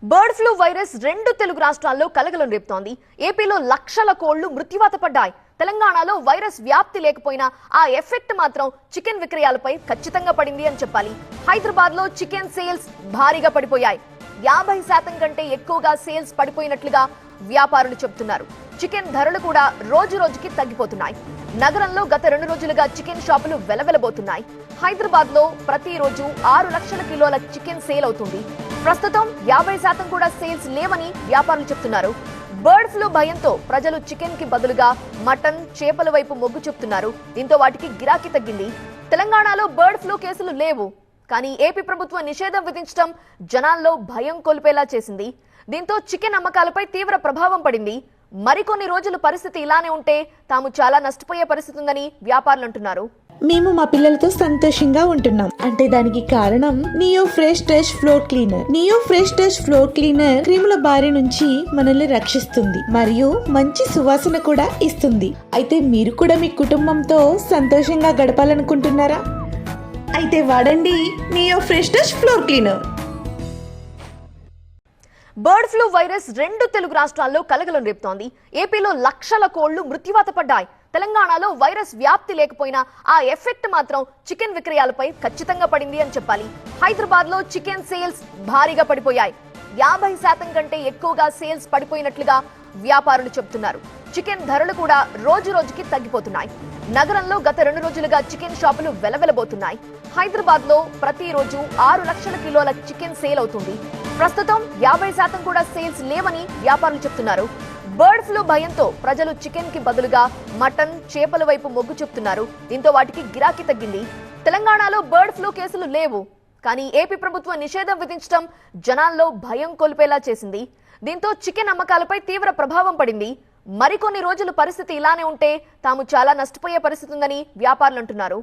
Bird flu virus రెండు తెలుగు రాష్ట్రాల్లో కలకలం రేపుతోంది. ఏపీలో లక్షల కోళ్లు మృత్యువాత పడ్డాయి. తెలంగాణలో వైరస్ వ్యాప్తి లేకపోయినా ఆ ఎఫెక్ట్ మాత్రం చికెన్ విక్రయాలపై ఖచ్చితంగా పడింది అని చెప్పాలి. హైదరాబాద్ లో చికెన్ సేల్స్ భారీగా పడిపోయాయి. 50% కంటే ఎక్కువగా సేల్స్ పడిపోయినట్లుగా వ్యాపారులు చెబుతున్నారు. చికెన్ ధరలు కూడా రోజు రోజుకి తగ్గిపోతున్నాయి. నగరంలో గత 2 రోజులుగా చికెన్ షాపులు వెలవెలబోతున్నాయి. హైదరాబాద్ లో ప్రతిరోజు 6 లక్షల కిలోల చికెన్ సేల్ అవుతుంది. ప్రస్తుతం 50% కూడా సేల్స్ లేవని వ్యాపారులు చెప్తున్నారు. బర్డ్ ఫ్లూ భయంతో ప్రజలు చికెన్ కి బదులుగా మటన్, చేపల వైపు మొగ్గు చూపుతున్నారు. దీంతో వాటికి గిరాకీ తగ్గింది. తెలంగాణలో బర్డ్ ఫ్లూ కేసులు లేవు, కానీ ఏపీ ప్రభుత్వం నిషేధం విధించడం జనాల్లో భయం కొల్పేలా చేసింది. దీంతో చికెన్ అమ్మకాలపై తీవ్ర ప్రభావం పడింది. మరికొన్ని రోజులు పరిస్థితి ఇలానే ఉంటే తాము చాలా నష్టపోయే పరిస్థితి ఉందని వ్యాపారులు అంటున్నారు. మేము మా పిల్లలతో సంతోషంగా ఉంటున్నాం అంటే దానికి కారణం Neo Fresh Touch floor cleaner. Neo Fresh Touch floor cleaner క్రిముల బారి నుంచి మనల్ని రక్షిస్తుంది మరియు మంచి సువాసన కూడా ఇస్తుంది. అయితే మీరు కూడా మీ కుటుంబంతో సంతోషంగా గడపాలనుకుంటున్నారా? అయితే వాడండి neo Fresh Touch floor cleaner. Bird flu virus రెండు తెలుగు రాష్ట్రాల్లో కలకలం రేపుతోంది. ఏపీలో లక్షల కోళ్లు మృత్యువాత పడ్డాయి. తెలంగాణలో వైరస్ వ్యాప్తి లేకపోయినా ఆ ఎఫెక్ట్ మాత్రం చికెన్ విక్రయాలపై ఖచ్చితంగా పడింది అని చెప్పాలి. హైదరాబాద్ లో చికెన్ సేల్స్ భారీగా పడిపోయాయి. 50% కంటే ఎక్కువగా సేల్స్ పడిపోయినట్లుగా వ్యాపారులు చెబుతున్నారు. చికెన్ ధరలు కూడా రోజు రోజుకి తగ్గిపోతున్నాయి. నగరంలో గత 2 రోజులుగా చికెన్ షాపులు వెలవెలబోతున్నాయి. హైదరాబాద్ లో ప్రతిరోజు 6 లక్షల కిలోల చికెన్ సేల్ అవుతుంది. ప్రస్తుతం 50% కూడా సేల్స్ లేవని వ్యాపారులు చెప్తున్నారు. బర్డ్ ఫ్లూ భయంతో ప్రజలు చికెన్ కి బదులుగా మటన్, చేపల వైపు మొగ్గు చూపుతున్నారు. దీంతో వాటికి గిరాకీ తగ్గింది. తెలంగాణలో బర్డ్ ఫ్లూ కేసులు లేవు, కానీ ఏపీ ప్రభుత్వం నిషేధం విధించడం జనాల్లో భయం కొల్పేలా చేసింది. దీంతో చికెన్ అమ్మకాలపై తీవ్ర ప్రభావం పడింది. మరికొన్ని రోజులు పరిస్థితి ఇలానే ఉంటే తాము చాలా నష్టపోయే పరిస్థితి ఉందని వ్యాపారులు అంటున్నారు.